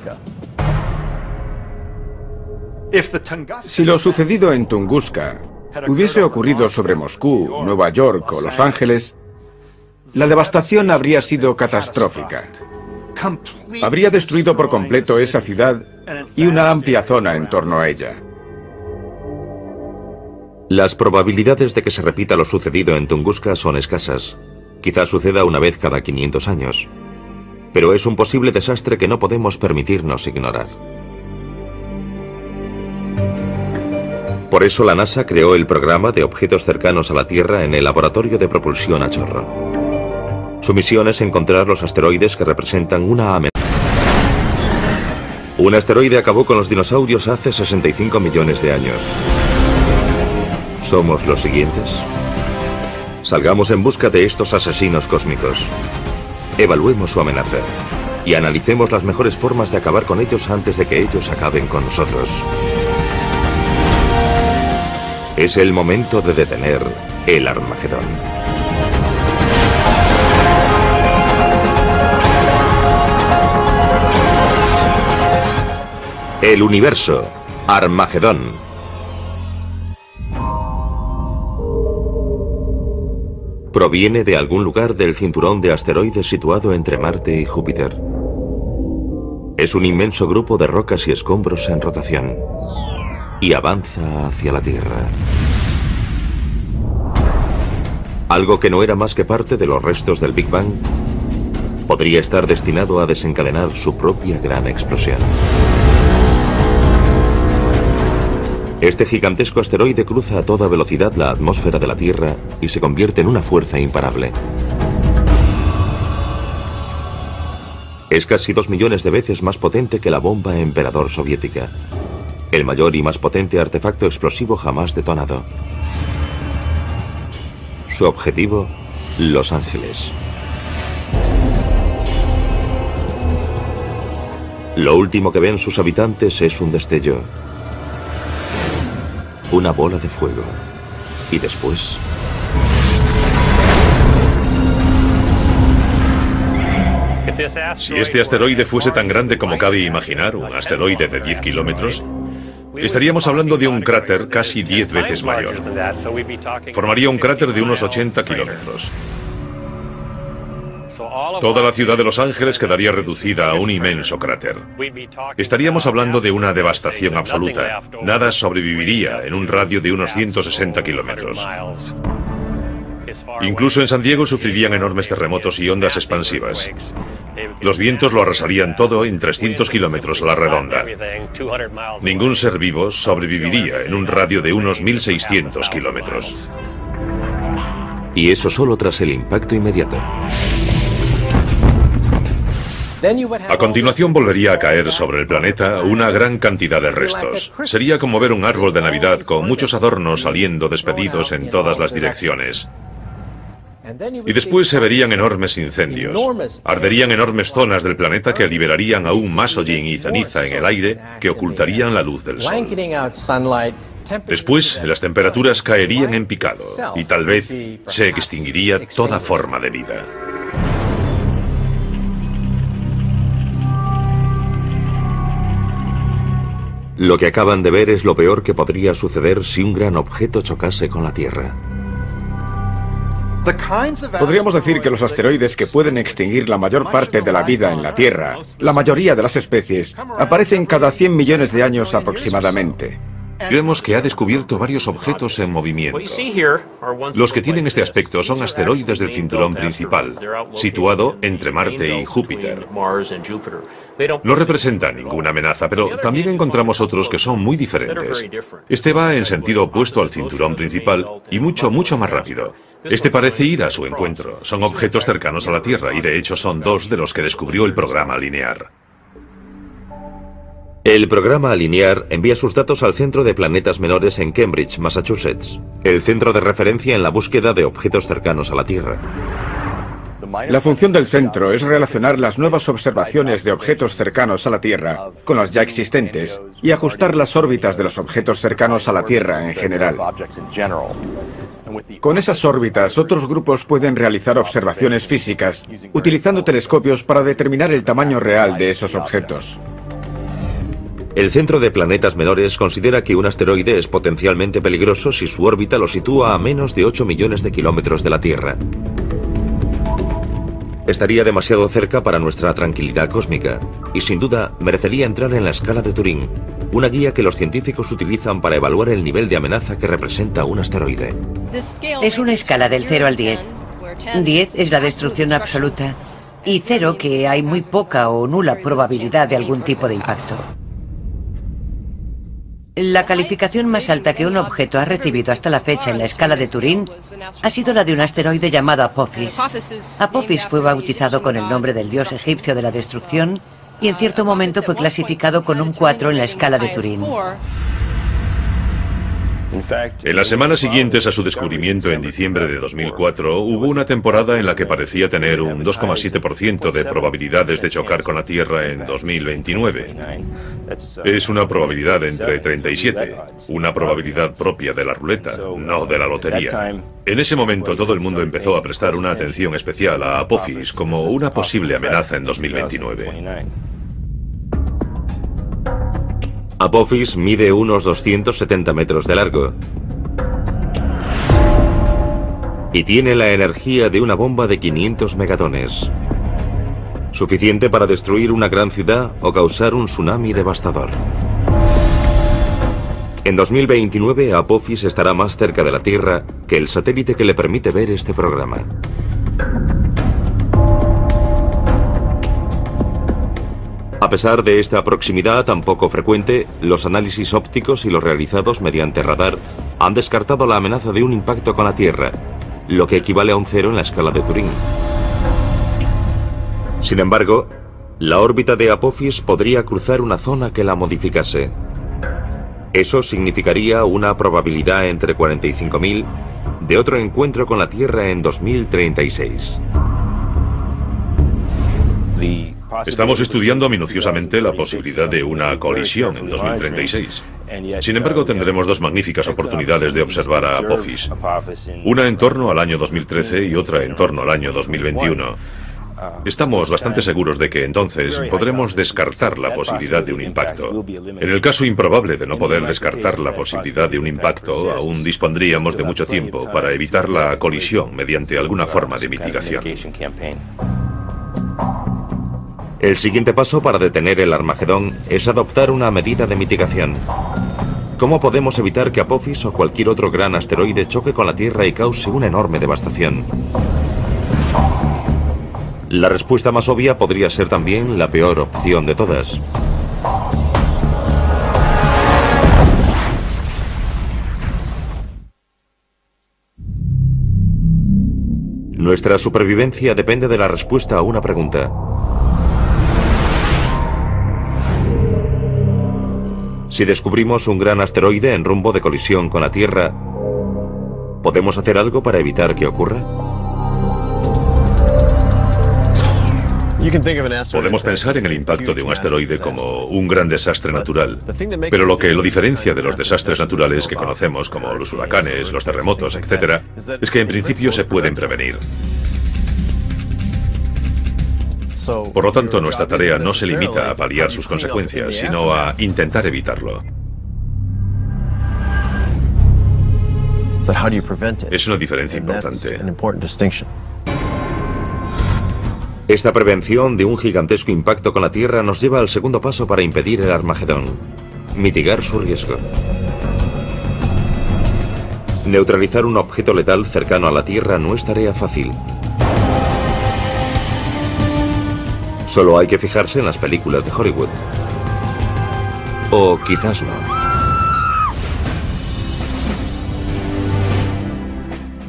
Si lo sucedido en Tunguska hubiese ocurrido sobre Moscú, Nueva York o Los Ángeles, la devastación habría sido catastrófica. Habría destruido por completo esa ciudad y una amplia zona en torno a ella. Las probabilidades de que se repita lo sucedido en Tunguska son escasas. Quizás suceda una vez cada 500 años. Pero es un posible desastre que no podemos permitirnos ignorar. Por eso la NASA creó el programa de objetos cercanos a la Tierra en el Laboratorio de Propulsión a Chorro. Su misión es encontrar los asteroides que representan una amenaza. Un asteroide acabó con los dinosaurios hace 65 millones de años. ¿Somos los siguientes? Salgamos en busca de estos asesinos cósmicos. Evaluemos su amenaza y analicemos las mejores formas de acabar con ellos antes de que ellos acaben con nosotros. Es el momento de detener el Armagedón. El universo, Armagedón. Proviene de algún lugar del cinturón de asteroides situado entre Marte y Júpiter. Es un inmenso grupo de rocas y escombros en rotación y avanza hacia la Tierra. Algo que no era más que parte de los restos del Big Bang podría estar destinado a desencadenar su propia gran explosión. Este gigantesco asteroide cruza a toda velocidad la atmósfera de la Tierra y se convierte en una fuerza imparable. Es casi 2 millones de veces más potente que la bomba Emperador soviética, el mayor y más potente artefacto explosivo jamás detonado. Su objetivo, Los Ángeles. Lo último que ven sus habitantes es un destello. Una bola de fuego. Y después... Si este asteroide fuese tan grande como cabe imaginar, un asteroide de 10 kilómetros, estaríamos hablando de un cráter casi 10 veces mayor. Formaría un cráter de unos 80 kilómetros. Toda la ciudad de Los Ángeles quedaría reducida a un inmenso cráter. Estaríamos hablando de una devastación absoluta. Nada sobreviviría en un radio de unos 160 kilómetros. Incluso en San Diego sufrirían enormes terremotos y ondas expansivas. Los vientos lo arrasarían todo en 300 kilómetros a la redonda. Ningún ser vivo sobreviviría en un radio de unos 1600 kilómetros. Y eso solo tras el impacto inmediato. A continuación volvería a caer sobre el planeta una gran cantidad de restos. Sería como ver un árbol de Navidad con muchos adornos saliendo despedidos en todas las direcciones. Y después se verían enormes incendios. Arderían enormes zonas del planeta que liberarían aún más hollín y ceniza en el aire que ocultarían la luz del sol. Después, las temperaturas caerían en picado y tal vez se extinguiría toda forma de vida. Lo que acaban de ver es lo peor que podría suceder si un gran objeto chocase con la Tierra. Podríamos decir que los asteroides que pueden extinguir la mayor parte de la vida en la Tierra, la mayoría de las especies, aparecen cada 100 millones de años aproximadamente. Vemos que ha descubierto varios objetos en movimiento. Los que tienen este aspecto son asteroides del cinturón principal, situado entre Marte y Júpiter. No representa ninguna amenaza, pero también encontramos otros que son muy diferentes. Este va en sentido opuesto al cinturón principal y mucho más rápido. Este parece ir a su encuentro. Son objetos cercanos a la Tierra y de hecho son dos de los que descubrió el programa linear. El programa Alinear envía sus datos al Centro de Planetas Menores en Cambridge, Massachusetts, el centro de referencia en la búsqueda de objetos cercanos a la Tierra. La función del centro es relacionar las nuevas observaciones de objetos cercanos a la Tierra con las ya existentes y ajustar las órbitas de los objetos cercanos a la Tierra en general. Con esas órbitas, otros grupos pueden realizar observaciones físicas utilizando telescopios para determinar el tamaño real de esos objetos. El Centro de Planetas Menores considera que un asteroide es potencialmente peligroso si su órbita lo sitúa a menos de 8 millones de kilómetros de la Tierra. Estaría demasiado cerca para nuestra tranquilidad cósmica y sin duda merecería entrar en la escala de Turing, una guía que los científicos utilizan para evaluar el nivel de amenaza que representa un asteroide. Es una escala del 0 al 10. 10 es la destrucción absoluta y 0 que hay muy poca o nula probabilidad de algún tipo de impacto. La calificación más alta que un objeto ha recibido hasta la fecha en la escala de Turing ha sido la de un asteroide llamado Apophis. Apophis fue bautizado con el nombre del dios egipcio de la destrucción y en cierto momento fue clasificado con un 4 en la escala de Turing. En las semanas siguientes a su descubrimiento en diciembre de 2004, hubo una temporada en la que parecía tener un 2,7% de probabilidades de chocar con la Tierra en 2029. Es una probabilidad entre 37, una probabilidad propia de la ruleta, no de la lotería. En ese momento todo el mundo empezó a prestar una atención especial a Apophis como una posible amenaza en 2029. Apophis mide unos 270 metros de largo y tiene la energía de una bomba de 500 megatones, suficiente para destruir una gran ciudad o causar un tsunami devastador. En 2029, Apophis estará más cerca de la Tierra que el satélite que le permite ver este programa. A pesar de esta proximidad tan poco frecuente, los análisis ópticos y los realizados mediante radar han descartado la amenaza de un impacto con la Tierra, lo que equivale a un 0 en la escala de Turing. Sin embargo, la órbita de Apophis podría cruzar una zona que la modificase. Eso significaría una probabilidad entre 45.000 de otro encuentro con la Tierra en 2036. Estamos estudiando minuciosamente la posibilidad de una colisión en 2036. Sin embargo, tendremos dos magníficas oportunidades de observar a Apophis. Una en torno al año 2013 y otra en torno al año 2021. Estamos bastante seguros de que entonces podremos descartar la posibilidad de un impacto. En el caso improbable de no poder descartar la posibilidad de un impacto, aún dispondríamos de mucho tiempo para evitar la colisión mediante alguna forma de mitigación. El siguiente paso para detener el Armagedón es adoptar una medida de mitigación. ¿Cómo podemos evitar que Apophis o cualquier otro gran asteroide choque con la Tierra y cause una enorme devastación? La respuesta más obvia podría ser también la peor opción de todas. Nuestra supervivencia depende de la respuesta a una pregunta. Si descubrimos un gran asteroide en rumbo de colisión con la Tierra, ¿podemos hacer algo para evitar que ocurra? Podemos pensar en el impacto de un asteroide como un gran desastre natural, pero lo que lo diferencia de los desastres naturales que conocemos como los huracanes, los terremotos, etc., es que en principio se pueden prevenir. Por lo tanto, nuestra tarea no se limita a paliar sus consecuencias, sino a intentar evitarlo. Es una diferencia importante. Esta prevención de un gigantesco impacto con la Tierra nos lleva al segundo paso para impedir el Armagedón: mitigar su riesgo. Neutralizar un objeto letal cercano a la Tierra no es tarea fácil. Solo hay que fijarse en las películas de Hollywood. O quizás no.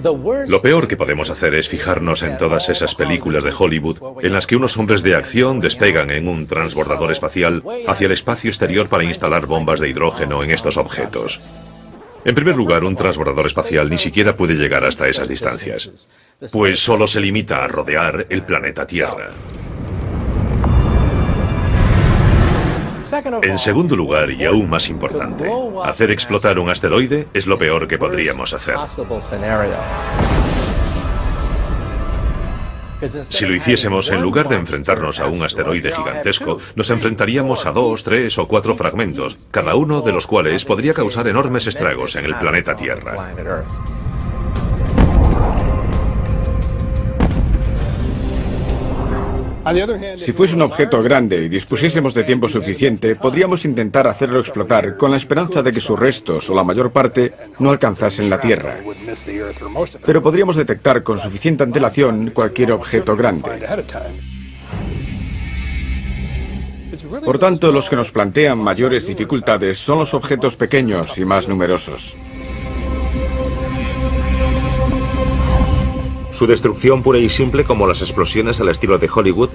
Lo peor que podemos hacer es fijarnos en todas esas películas de Hollywood en las que unos hombres de acción despegan en un transbordador espacial hacia el espacio exterior para instalar bombas de hidrógeno en estos objetos. En primer lugar, un transbordador espacial ni siquiera puede llegar hasta esas distancias, pues solo se limita a rodear el planeta Tierra. En segundo lugar, y aún más importante, hacer explotar un asteroide es lo peor que podríamos hacer. Si lo hiciésemos, en lugar de enfrentarnos a un asteroide gigantesco, nos enfrentaríamos a 2, 3 o 4 fragmentos, cada uno de los cuales podría causar enormes estragos en el planeta Tierra. Si fuese un objeto grande y dispusiésemos de tiempo suficiente, podríamos intentar hacerlo explotar con la esperanza de que sus restos, o la mayor parte, no alcanzasen la Tierra. Pero podríamos detectar con suficiente antelación cualquier objeto grande. Por tanto, los que nos plantean mayores dificultades son los objetos pequeños y más numerosos. Su destrucción pura y simple, como las explosiones al estilo de Hollywood,